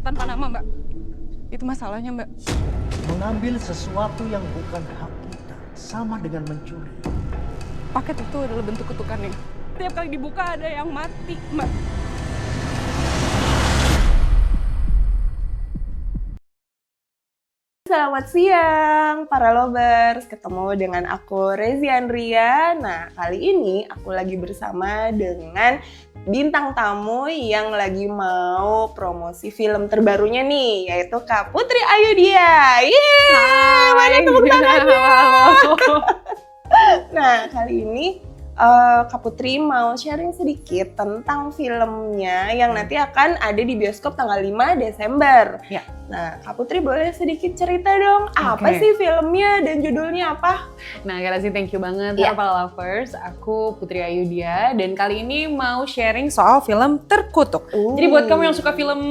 tanpa nama, Mbak. Itu masalahnya, Mbak. Mengambil sesuatu yang bukan hak kita sama dengan mencuri. Paket itu adalah bentuk kutukannya. Tiap kali dibuka ada yang mati, Mbak. Selamat siang para lovers, ketemu dengan aku Rezi Andria. Nah, kali ini aku lagi bersama dengan bintang tamu yang lagi mau promosi film terbarunya nih, yaitu Kak Putri Ayudhya. Yeay, mana tepuk tangannya? Nah, kali ini Kak Putri mau sharing sedikit tentang filmnya yang nanti akan ada di bioskop tanggal 5 Desember. Ya. Nah, Kak Putri boleh sedikit cerita dong, apa Oke. sih filmnya dan judulnya apa? Nah, Rezi, thank you banget Iya. para lovers. Aku Putri Ayudhya dan kali ini mau sharing soal film Terkutuk. Jadi buat kamu yang suka film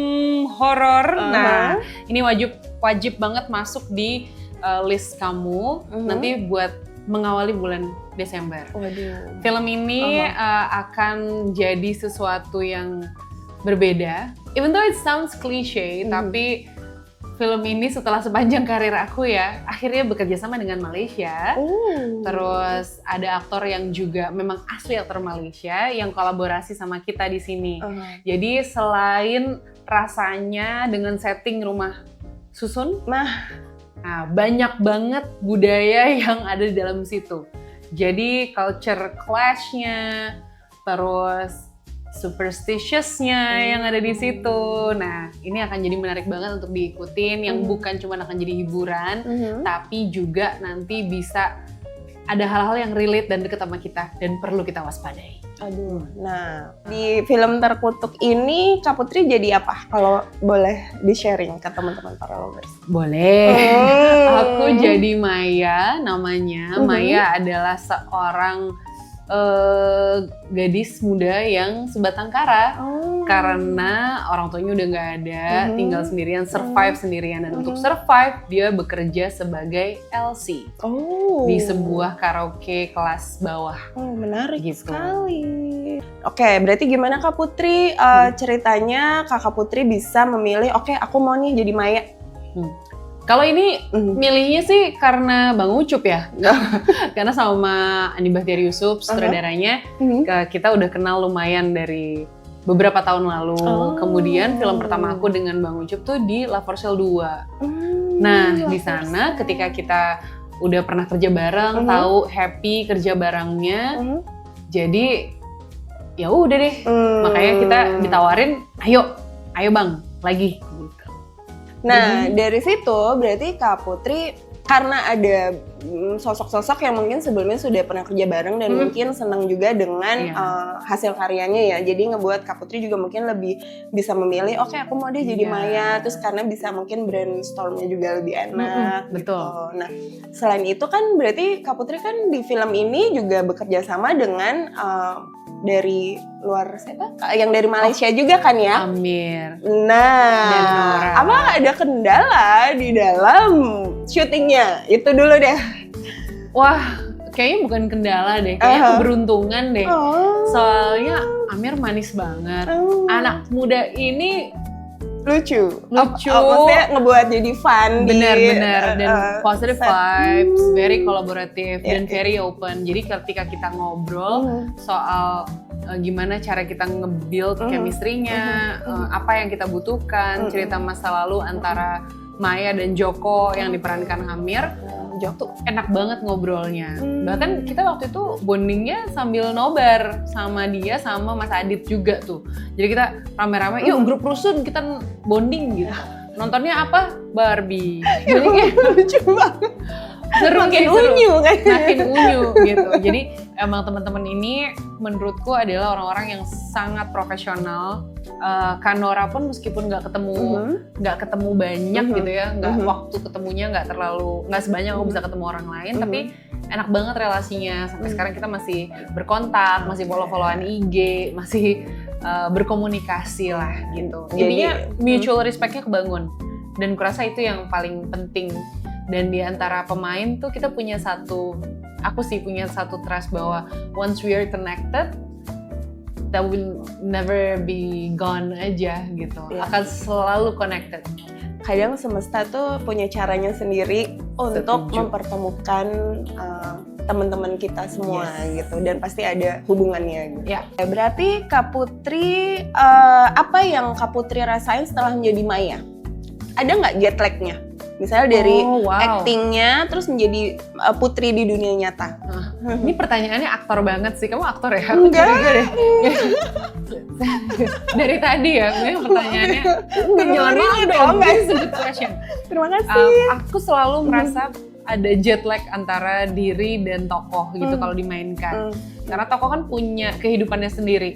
horor, nah ini wajib banget masuk di list kamu nanti buat mengawali bulan Desember. Waduh. Film ini akan jadi sesuatu yang berbeda. Even though it sounds cliche, tapi film ini setelah sepanjang karir aku ya, akhirnya bekerja sama dengan Malaysia. Terus ada aktor yang juga memang asli aktor Malaysia yang kolaborasi sama kita di sini. Jadi selain rasanya dengan setting rumah susun, nah banyak banget budaya yang ada di dalam situ. Jadi culture clash-nya, terus superstitious-nya yang ada di situ. Nah, ini akan jadi menarik banget untuk diikutin, yang bukan cuma akan jadi hiburan, tapi juga nanti bisa ada hal-hal yang relate dan dekat sama kita dan perlu kita waspadai. Aduh, nah di film Terkutuk ini Kak Putri jadi apa? Kalau boleh di-sharing ke teman-teman para lovers. Boleh. Aku jadi Maya namanya. Maya adalah seorang gadis muda yang sebatang kara. Karena orang tuanya udah nggak ada, tinggal sendirian, survive sendirian. Dan untuk survive, dia bekerja sebagai LC di sebuah karaoke kelas bawah. Menarik Gitu. sekali. Oke, berarti gimana Kak Putri ceritanya Kakak Putri bisa memilih, oke aku mau nih jadi Maya. Kalau ini milihnya sih karena Bang Ucup ya, karena sama Andi Bahtiar Yusuf, sutradaranya, kita udah kenal lumayan dari beberapa tahun lalu. Kemudian film pertama aku dengan Bang Ucup tuh di La For Sale 2. Nah, di sana ketika kita udah pernah kerja bareng, tahu happy kerja barengnya, jadi ya udah deh. Makanya kita ditawarin, ayo Bang, lagi. Gitu. Nah, dari situ berarti Kak Putri karena ada sosok-sosok yang mungkin sebelumnya sudah pernah kerja bareng dan mungkin senang juga dengan hasil karyanya ya. Jadi ngebuat Kak Putri juga mungkin lebih bisa memilih, oke aku mau deh jadi Maya. Terus karena bisa mungkin brainstormnya juga lebih enak. Betul. Gitu. Nah, selain itu kan berarti Kak Putri kan di film ini juga bekerja sama dengan dari luar siapa? Yang dari Malaysia juga kan ya? Amir. Nah, Dan Nora. apa ada kendala di dalam syutingnya? Itu dulu deh. Wah, kayaknya bukan kendala deh, kayaknya keberuntungan deh. Soalnya Amir manis banget. Anak muda ini Lucu. Lucu. Maksudnya ngebuat jadi fun. benar-benar dan positive set. vibes, very kolaboratif dan very open. Jadi ketika kita ngobrol soal gimana cara kita nge-build chemistry-nya, apa yang kita butuhkan, cerita masa lalu antara Maya dan Joko yang diperankan Amir, tuh enak banget ngobrolnya. Bahkan kita waktu itu bondingnya sambil nobar sama dia sama Mas Adit juga tuh. Jadi kita rame-rame, yuk grup rusun kita bonding gitu. Nontonnya apa? Barbie. Jadi kayak lucu banget. seru Makin sih, seru. unyu kan? Makin unyu gitu. Jadi emang teman-teman ini menurutku adalah orang-orang yang sangat profesional. Kanora pun meskipun nggak ketemu banyak gitu ya, waktu ketemunya nggak sebanyak aku bisa ketemu orang lain, tapi enak banget relasinya. Sampai sekarang kita masih berkontak, masih follow-followan IG, masih berkomunikasi lah gitu. Intinya mutual respect-nya kebangun. Dan kurasa itu yang paling penting. Dan di antara pemain tuh kita punya aku punya satu trust bahwa once we are connected, that will never be gone aja gitu. Iya. Akan selalu connected. Kadang semesta tuh punya caranya sendiri untuk Setuju. mempertemukan teman-teman kita semua gitu, dan pasti ada hubungannya gitu. Ya. Berarti Kak Putri, apa yang Kak Putri rasain setelah menjadi Maya? Ada nggak jet lag-nya? Misalnya dari actingnya terus menjadi Putri di dunia nyata. Ini pertanyaannya aktor banget sih. Kamu aktor ya? Enggak. Aku curiga deh. Dari tadi ya, memang pertanyaannya. Jangan malu dong, this is a good question. Terima kasih. Aku selalu merasa ada jet lag antara diri dan tokoh gitu kalau dimainkan. Karena tokoh kan punya kehidupannya sendiri.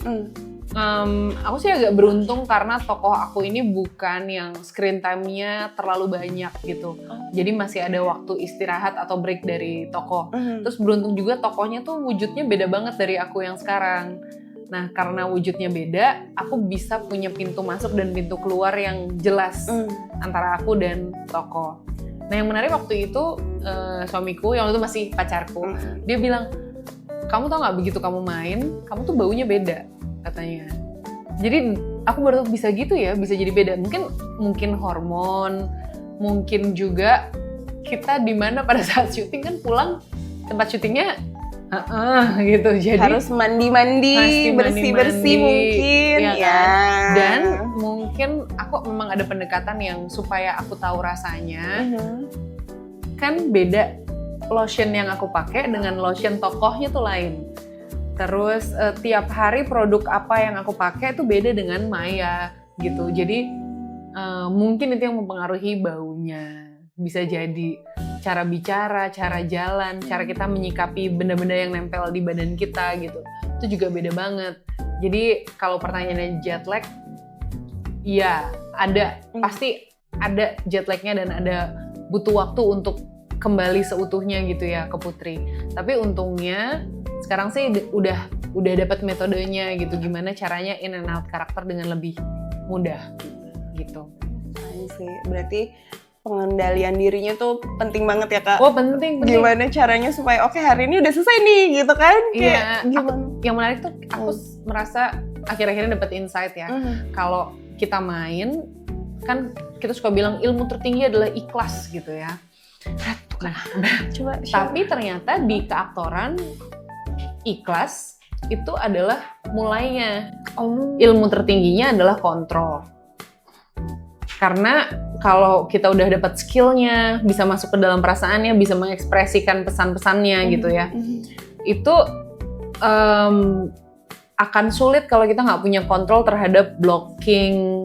Aku sih agak beruntung karena tokoh aku ini bukan yang screen time-nya terlalu banyak gitu. Jadi masih ada waktu istirahat atau break dari tokoh. Terus beruntung juga tokohnya tuh wujudnya beda banget dari aku yang sekarang. Nah, karena wujudnya beda, aku bisa punya pintu masuk dan pintu keluar yang jelas antara aku dan tokoh. Nah, yang menarik waktu itu suamiku, yang itu masih pacarku, dia bilang, kamu tau gak begitu kamu main, kamu tuh baunya beda, katanya. Jadi aku baru bisa gitu ya, bisa jadi beda. Mungkin hormon, mungkin juga kita di mana pada saat syuting kan pulang tempat syutingnya gitu, jadi harus mandi-mandi, bersih-bersih mungkin ya ya. Kan? Dan mungkin aku memang ada pendekatan yang supaya aku tahu rasanya. Kan beda lotion yang aku pakai dengan lotion tokohnya tuh lain. Terus tiap hari produk apa yang aku pakai itu beda dengan Maya gitu. Jadi mungkin itu yang mempengaruhi baunya. Bisa jadi cara bicara, cara jalan, cara kita menyikapi benda-benda yang nempel di badan kita gitu. Itu juga beda banget. Jadi kalau pertanyaannya jet lag, ya ada, pasti ada jet lagnya dan ada butuh waktu untuk kembali seutuhnya gitu ya ke Putri. Tapi untungnya sekarang sih udah dapat metodenya gitu, gimana caranya in and out karakter dengan lebih mudah gitu. Sih, berarti pengendalian dirinya tuh penting banget ya Kak. Oh penting. Gimana caranya supaya oke hari ini udah selesai nih gitu kan? Iya. Gimana? Yang menarik tuh aku merasa akhir-akhirnya dapet insight ya. Kalau kita main kan kita suka bilang ilmu tertinggi adalah ikhlas gitu ya. Nah, coba. Tapi ternyata di keaktoran ikhlas itu adalah mulainya. Ilmu tertingginya adalah kontrol. Karena kalau kita udah dapat skillnya, bisa masuk ke dalam perasaannya, bisa mengekspresikan pesan-pesannya gitu ya, itu akan sulit kalau kita nggak punya kontrol terhadap blocking,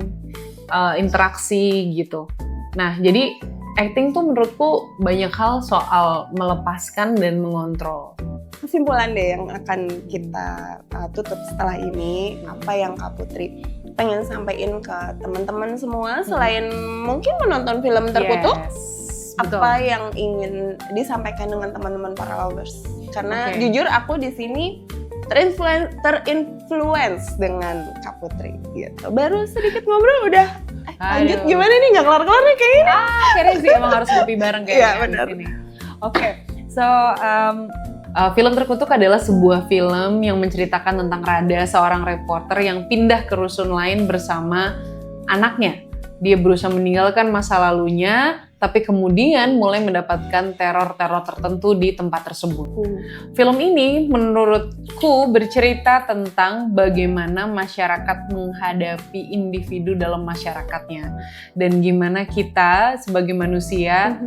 interaksi gitu. Nah, jadi acting tuh menurutku banyak hal soal melepaskan dan mengontrol. Kesimpulan deh yang akan kita tutup setelah ini, apa yang Kak Putri pengen sampaikan ke teman-teman semua selain mungkin menonton film Terkutuk, apa yang ingin disampaikan dengan teman-teman para lovers? Karena jujur aku di sini terinfluence dengan Kak Putri gitu. Baru sedikit ngobrol udah lanjut gimana nih, nggak kelar-kelar nih kayaknya. Akhirnya sih emang harus ngopi bareng kayaknya. Iya benar. So film Terkutuk adalah sebuah film yang menceritakan tentang Rada, seorang reporter yang pindah ke rusun lain bersama anaknya. Dia berusaha meninggalkan masa lalunya, tapi kemudian mulai mendapatkan teror-teror tertentu di tempat tersebut. Film ini menurutku bercerita tentang bagaimana masyarakat menghadapi individu dalam masyarakatnya. Dan gimana kita sebagai manusia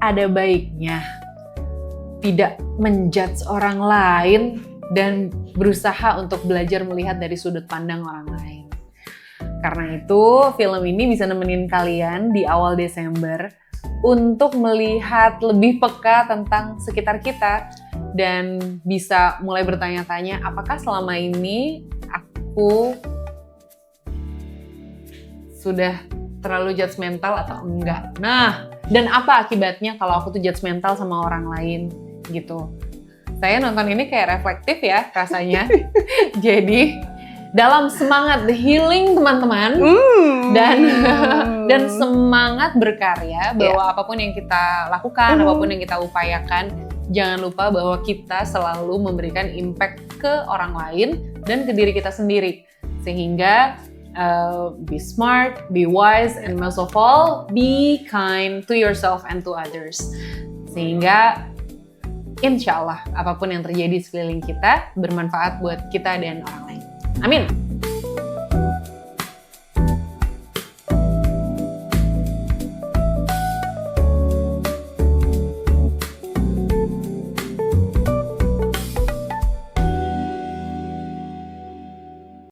ada baiknya tidak menjudge orang lain dan berusaha untuk belajar melihat dari sudut pandang orang lain. Karena itu, film ini bisa nemenin kalian di awal Desember untuk melihat lebih peka tentang sekitar kita dan bisa mulai bertanya-tanya apakah selama ini aku sudah terlalu judgmental atau enggak. Nah, dan apa akibatnya kalau aku tuh judgmental sama orang lain gitu. Saya nonton ini kayak reflektif ya rasanya. Jadi dalam semangat healing teman-teman dan semangat berkarya bahwa apapun yang kita lakukan, apapun yang kita upayakan jangan lupa bahwa kita selalu memberikan impact ke orang lain dan ke diri kita sendiri. Sehingga be smart, be wise, and most of all, be kind to yourself and to others. Sehingga insya Allah apapun yang terjadi sekeliling kita bermanfaat buat kita dan orang lain. Amin.